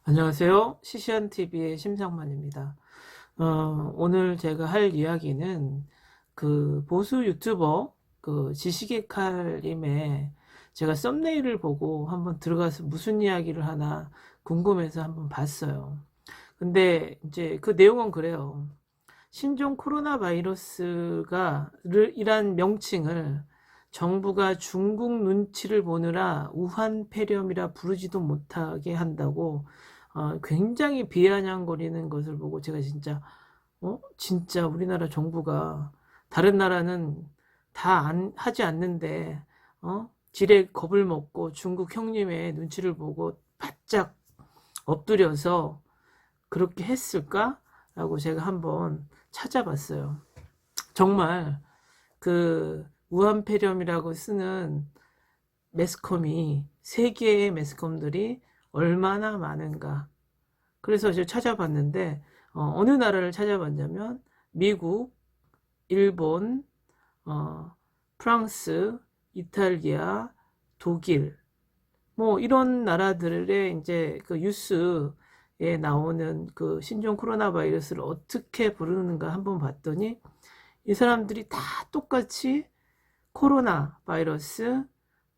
안녕하세요. 시시한TV의 심상만입니다. 오늘 제가 할 이야기는 그 보수 유튜버 그 지식의 칼님의 제가 썸네일을 보고 한번 들어가서 무슨 이야기를 하나 궁금해서 한번 봤어요. 근데 이제 그 내용은 그래요. 신종 코로나 바이러스가 이란 명칭을 정부가 중국 눈치를 보느라 우한 폐렴이라 부르지도 못하게 한다고 굉장히 비아냥거리는 것을 보고 제가 진짜 우리나라 정부가 다른 나라는 다 하지 않는데 지레 겁을 먹고 중국 형님의 눈치를 보고 바짝 엎드려서 그렇게 했을까? 라고 제가 한번 찾아봤어요. 정말 그 우한폐렴이라고 쓰는 매스컴이 세계의 매스컴들이 얼마나 많은가. 그래서 제가 찾아봤는데 어느 나라를 찾아봤냐면 미국, 일본, 프랑스, 이탈리아, 독일 뭐 이런 나라들의 이제 그 뉴스에 나오는 그 신종 코로나 바이러스를 어떻게 부르는가 한번 봤더니 이 사람들이 다 똑같이 코로나 바이러스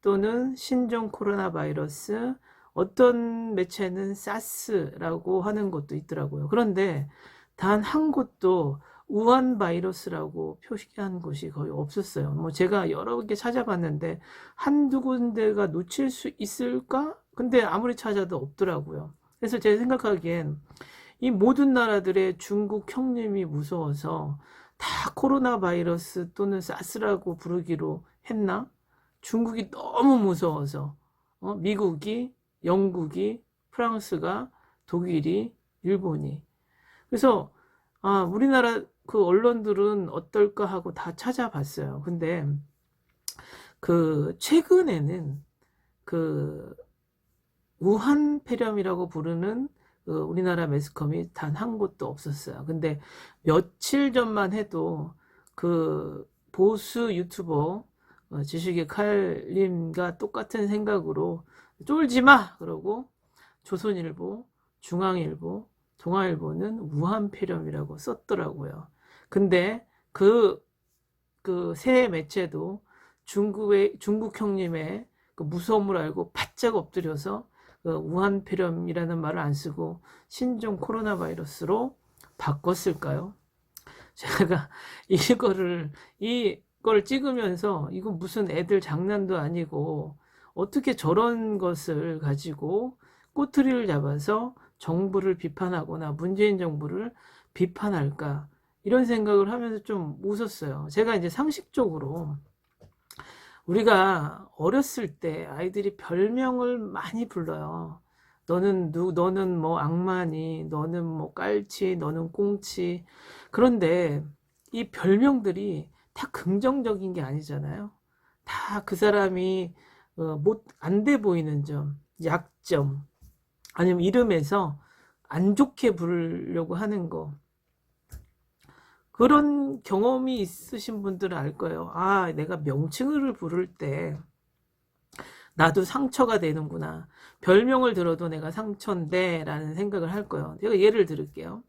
또는 신종 코로나 바이러스, 어떤 매체는 사스라고 하는 것도 있더라고요. 그런데 단 한 곳도 우한 바이러스라고 표시한 곳이 거의 없었어요. 뭐 제가 여러 개 찾아봤는데 한두 군데가 놓칠 수 있을까? 근데 아무리 찾아도 없더라고요. 그래서 제가 생각하기엔 이 모든 나라들의 중국 형님이 무서워서 다 코로나 바이러스 또는 사스라고 부르기로 했나? 중국이 너무 무서워서 미국이, 영국이, 프랑스가, 독일이, 일본이. 그래서 우리나라 그 언론들은 어떨까 하고 다 찾아봤어요. 근데 그 최근에는 그 우한 폐렴이라고 부르는 그 우리나라 매스컴이 단 한 곳도 없었어요. 근데 며칠 전만 해도 그 보수 유튜버 지식의 칼님과 똑같은 생각으로 쫄지 마! 그러고 조선일보, 중앙일보, 동아일보는 우한폐렴이라고 썼더라고요. 근데 그 새 매체도 중국 형님의 그 무서움을 알고 바짝 엎드려서 그 우한폐렴이라는 말을 안 쓰고 신종 코로나 바이러스로 바꿨을까요? 제가 이걸 찍으면서 이건 무슨 애들 장난도 아니고 어떻게 저런 것을 가지고 꼬투리를 잡아서 정부를 비판하거나 문재인 정부를 비판할까 이런 생각을 하면서 좀 웃었어요. 제가 이제 상식적으로 우리가 어렸을 때 아이들이 별명을 많이 불러요. 너는 뭐 악마니, 너는 뭐 깔치, 너는 꽁치. 그런데 이 별명들이 다 긍정적인 게 아니잖아요. 다 그 사람이 안 돼 보이는 점, 약점, 아니면 이름에서 안 좋게 부르려고 하는 거. 그런 경험이 있으신 분들은 알 거예요. 내가 명칭을 부를 때 나도 상처가 되는구나. 별명을 들어도 내가 상처인데 라는 생각을 할 거예요. 제가 예를 들을게요.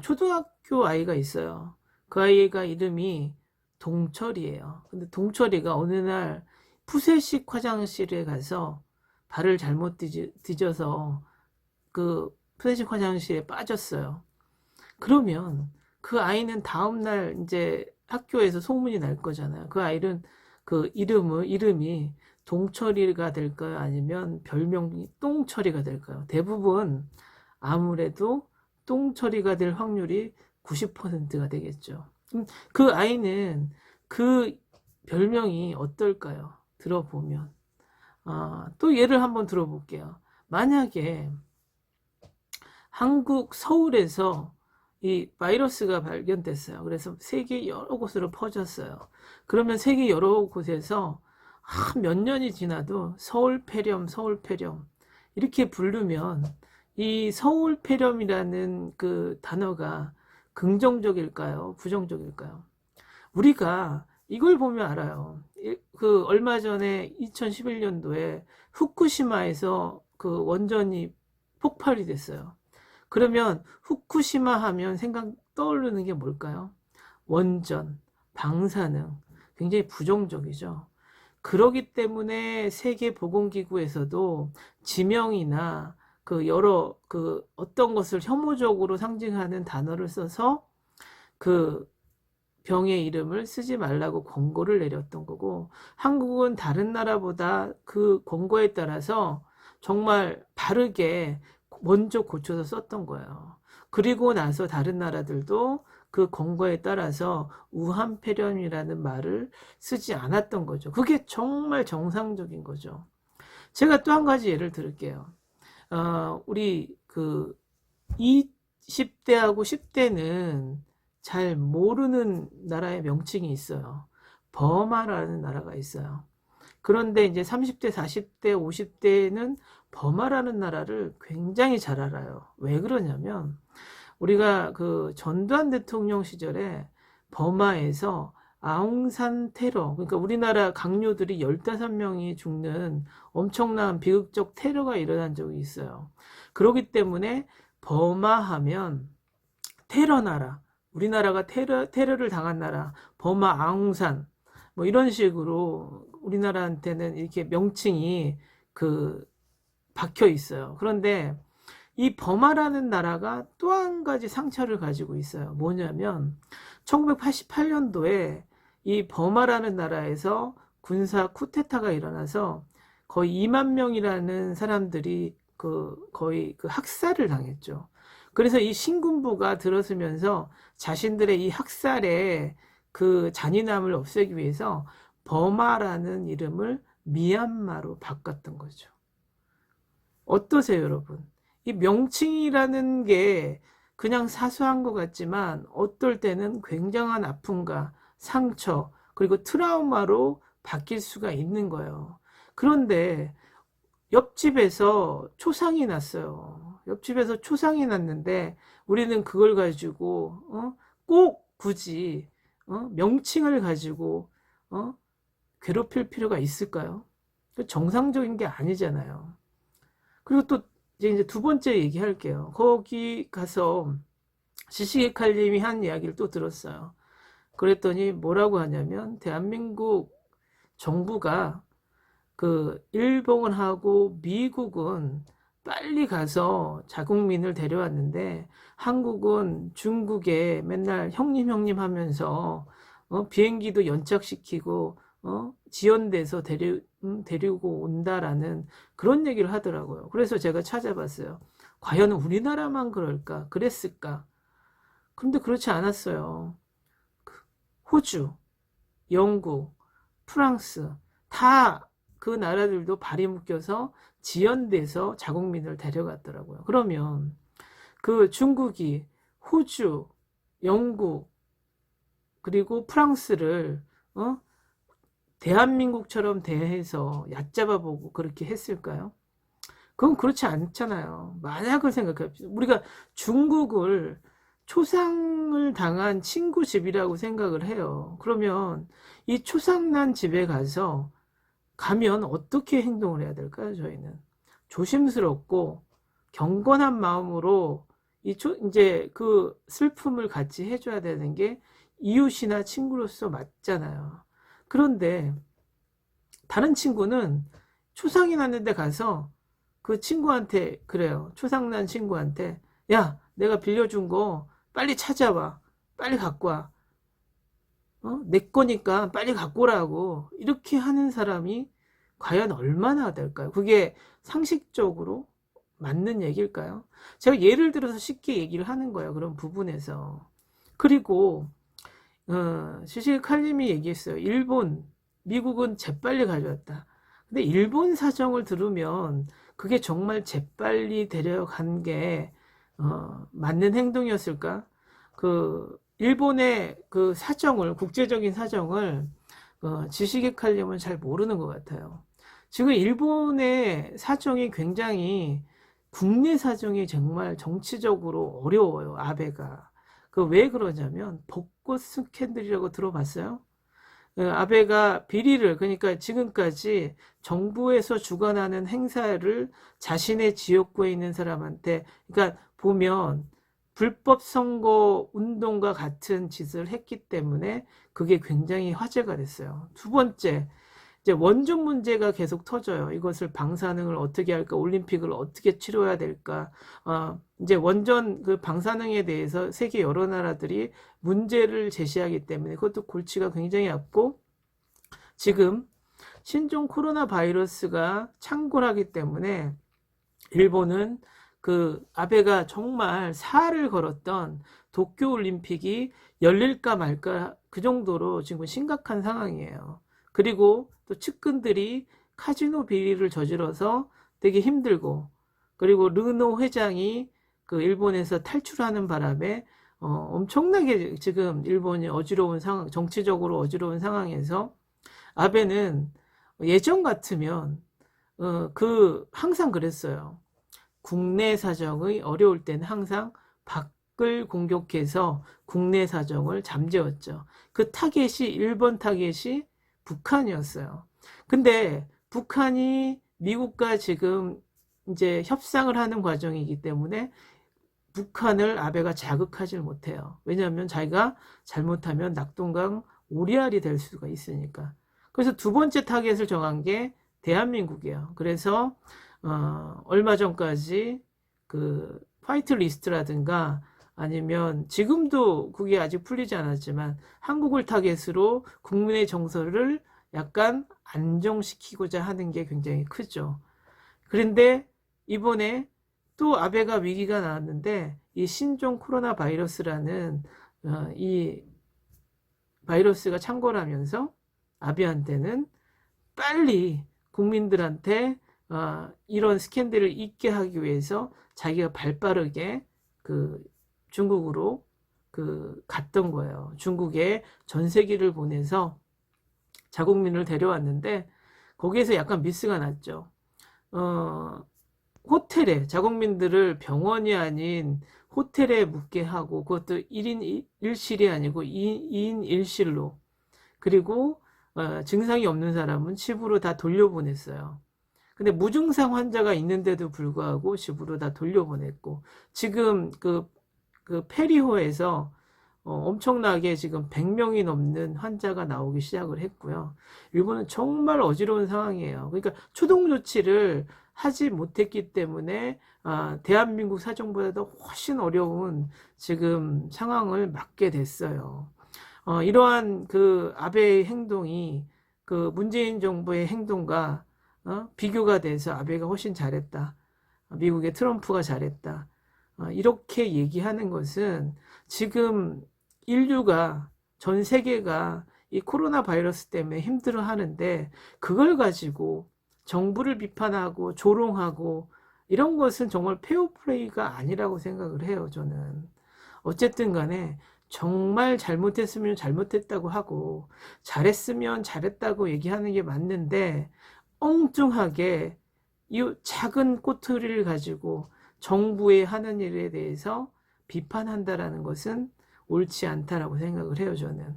초등학교 아이가 있어요. 그 아이가 이름이 동철이에요. 근데 동철이가 어느 날 푸세식 화장실에 가서 발을 잘못 뒤져서 그 푸세식 화장실에 빠졌어요. 그러면 그 아이는 다음날 이제 학교에서 소문이 날 거잖아요. 그 아이는 그 이름이 동철이가 될까요? 아니면 별명이 똥철이가 될까요? 대부분 아무래도 똥처리가 될 확률이 90%가 되겠죠. 그 아이는 그 별명이 어떨까요? 들어보면. 또 예를 한번 들어볼게요. 만약에 한국 서울에서 이 바이러스가 발견됐어요. 그래서 세계 여러 곳으로 퍼졌어요. 그러면 세계 여러 곳에서 몇 년이 지나도 서울폐렴 이렇게 부르면 이 서울폐렴이라는 그 단어가 긍정적일까요? 부정적일까요? 우리가 이걸 보면 알아요. 그 얼마 전에 2011년도에 후쿠시마에서 그 원전이 폭발이 됐어요. 그러면 후쿠시마 하면 생각 떠오르는 게 뭘까요? 원전, 방사능, 굉장히 부정적이죠. 그러기 때문에 세계보건기구에서도 지명이나 그 여러 그 어떤 것을 혐오적으로 상징하는 단어를 써서 그 병의 이름을 쓰지 말라고 권고를 내렸던 거고, 한국은 다른 나라보다 그 권고에 따라서 정말 바르게 먼저 고쳐서 썼던 거예요. 그리고 나서 다른 나라들도 그 권고에 따라서 우한폐렴이라는 말을 쓰지 않았던 거죠. 그게 정말 정상적인 거죠. 제가 또 한 가지 예를 들을게요. 우리 그 20대하고 10대는 잘 모르는 나라의 명칭이 있어요. 버마라는 나라가 있어요. 그런데 이제 30대, 40대, 50대는 버마라는 나라를 굉장히 잘 알아요. 왜 그러냐면 우리가 그 전두환 대통령 시절에 버마에서 아웅산 테러, 그러니까 우리나라 강요들이 15명이 죽는 엄청난 비극적 테러가 일어난 적이 있어요. 그렇기 때문에 버마 하면 테러 나라, 우리나라가 테러를 당한 나라, 버마 아웅산, 뭐 이런 식으로 우리나라한테는 이렇게 명칭이 그 박혀 있어요. 그런데 이 버마라는 나라가 또 한 가지 상처를 가지고 있어요. 뭐냐면 1988년도에 이 버마라는 나라에서 군사 쿠데타가 일어나서 거의 2만 명이라는 사람들이 거의 그 학살을 당했죠. 그래서 이 신군부가 들어서면서 자신들의 이 학살의 그 잔인함을 없애기 위해서 버마라는 이름을 미얀마로 바꿨던 거죠. 어떠세요, 여러분? 이 명칭이라는 게 그냥 사소한 것 같지만 어떨 때는 굉장한 아픔과 상처 그리고 트라우마로 바뀔 수가 있는 거예요. 그런데 옆집에서 초상이 났어요. 옆집에서 초상이 났는데 우리는 그걸 가지고 꼭 굳이 명칭을 가지고 괴롭힐 필요가 있을까요? 정상적인 게 아니잖아요. 그리고 또 이제 두 번째 얘기할게요. 거기 가서 지식의 칼님이 한 이야기를 또 들었어요. 그랬더니 뭐라고 하냐면 대한민국 정부가 그 일본하고 미국은 빨리 가서 자국민을 데려왔는데 한국은 중국에 맨날 형님 하면서 비행기도 연착시키고 지연돼서 데리고 온다라는 그런 얘기를 하더라고요. 그래서 제가 찾아봤어요. 과연 우리나라만 그럴까? 그랬을까? 그런데 그렇지 않았어요. 호주, 영국, 프랑스 다 그 나라들도 발이 묶여서 지연돼서 자국민을 데려갔더라고요. 그러면 그 중국이 호주, 영국 그리고 프랑스를 대한민국처럼 대해서 얕잡아보고 그렇게 했을까요? 그건 그렇지 않잖아요. 만약을 생각해봅시다. 우리가 중국을 초상을 당한 친구 집이라고 생각을 해요. 그러면 이 초상난 집에 가면 어떻게 행동을 해야 될까요? 저희는 조심스럽고 경건한 마음으로 이제 그 슬픔을 같이 해줘야 되는 게 이웃이나 친구로서 맞잖아요. 그런데 다른 친구는 초상이 났는데 가서 그 친구한테 그래요. 초상난 친구한테 야, 내가 빌려준 거 빨리 찾아와. 빨리 갖고 와. 내 거니까 빨리 갖고 오라고 이렇게 하는 사람이 과연 얼마나 될까요? 그게 상식적으로 맞는 얘기일까요? 제가 예를 들어서 쉽게 얘기를 하는 거예요. 그런 부분에서. 그리고 시시의 칼림이 얘기했어요. 미국은 재빨리 가져왔다. 근데 일본 사정을 들으면 그게 정말 재빨리 데려간 게 맞는 행동이었을까? 일본의 그 사정을, 국제적인 사정을 지식의 칼림은 잘 모르는 것 같아요. 지금 일본의 사정이 굉장히 국내 사정이 정말 정치적으로 어려워요. 아베가. 왜 그러냐면 벚꽃 스캔들이라고 들어봤어요? 아베가 비리를, 그러니까 지금까지 정부에서 주관하는 행사를 자신의 지역구에 있는 사람한테, 그러니까 보면 불법 선거 운동과 같은 짓을 했기 때문에 그게 굉장히 화제가 됐어요. 두 번째, 이제 원전 문제가 계속 터져요. 이것을 방사능을 어떻게 할까, 올림픽을 어떻게 치러야 될까. 이제 원전 그 방사능에 대해서 세계 여러 나라들이 문제를 제시하기 때문에 그것도 골치가 굉장히 아프고, 지금 신종 코로나 바이러스가 창궐하기 때문에 일본은 그 아베가 정말 사활을 걸었던 도쿄 올림픽이 열릴까 말까 그 정도로 지금 심각한 상황이에요. 그리고 또 측근들이 카지노 비리를 저질러서 되게 힘들고, 그리고 르노 회장이 그 일본에서 탈출하는 바람에 엄청나게 지금 일본이 어지러운 상황, 정치적으로 어지러운 상황에서 아베는 예전 같으면 항상 그랬어요. 국내 사정이 어려울 때는 항상 밖을 공격해서 국내 사정을 잠재웠죠. 그 타겟이, 1번 타겟이 북한이었어요. 근데 북한이 미국과 지금 이제 협상을 하는 과정이기 때문에 북한을 아베가 자극하지 못해요. 왜냐하면 자기가 잘못하면 낙동강 오리알이 될 수가 있으니까. 그래서 두 번째 타겟을 정한 게 대한민국이에요. 그래서 얼마 전까지 그 화이트 리스트라든가 아니면 지금도 그게 아직 풀리지 않았지만 한국을 타겟으로 국민의 정서를 약간 안정시키고자 하는 게 굉장히 크죠. 그런데 이번에 또 아베가 위기가 나왔는데 이 신종 코로나 바이러스라는 이 바이러스가 창궐하면서 아베한테는 빨리 국민들한테 이런 스캔들을 잊게 하기 위해서 자기가 발빠르게 그 중국으로 갔던 거예요. 중국에 전세기를 보내서 자국민을 데려왔는데 거기에서 약간 미스가 났죠. 호텔에 자국민들을 병원이 아닌 호텔에 묵게 하고, 그것도 1인 1실이 아니고 2인 1실로, 그리고 증상이 없는 사람은 집으로 다 돌려보냈어요. 근데 무증상 환자가 있는데도 불구하고 집으로 다 돌려보냈고, 지금 그 페리호에서 엄청나게 지금 100명이 넘는 환자가 나오기 시작을 했고요. 일본은 정말 어지러운 상황이에요. 그러니까 초동 조치를 하지 못했기 때문에 대한민국 사정보다도 훨씬 어려운 지금 상황을 맞게 됐어요. 이러한 그 아베의 행동이 그 문재인 정부의 행동과 비교가 돼서 아베가 훨씬 잘했다. 미국의 트럼프가 잘했다. 이렇게 얘기하는 것은 지금 인류가, 전 세계가 이 코로나 바이러스 때문에 힘들어 하는데 그걸 가지고 정부를 비판하고 조롱하고 이런 것은 정말 페어플레이가 아니라고 생각을 해요, 저는. 어쨌든 간에 정말 잘못했으면 잘못했다고 하고 잘했으면 잘했다고 얘기하는 게 맞는데, 엉뚱하게 이 작은 꼬투리를 가지고 정부의 하는 일에 대해서 비판한다라는 것은 옳지 않다라고 생각을 해요, 저는.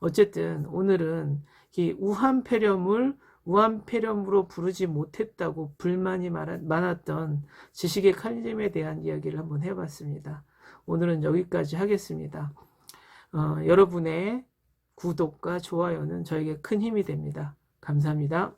어쨌든 오늘은 이 우한 폐렴을 우한 폐렴으로 부르지 못했다고 불만이 많았던 지식의 칼림에 대한 이야기를 한번 해봤습니다. 오늘은 여기까지 하겠습니다. 여러분의 구독과 좋아요는 저에게 큰 힘이 됩니다. 감사합니다.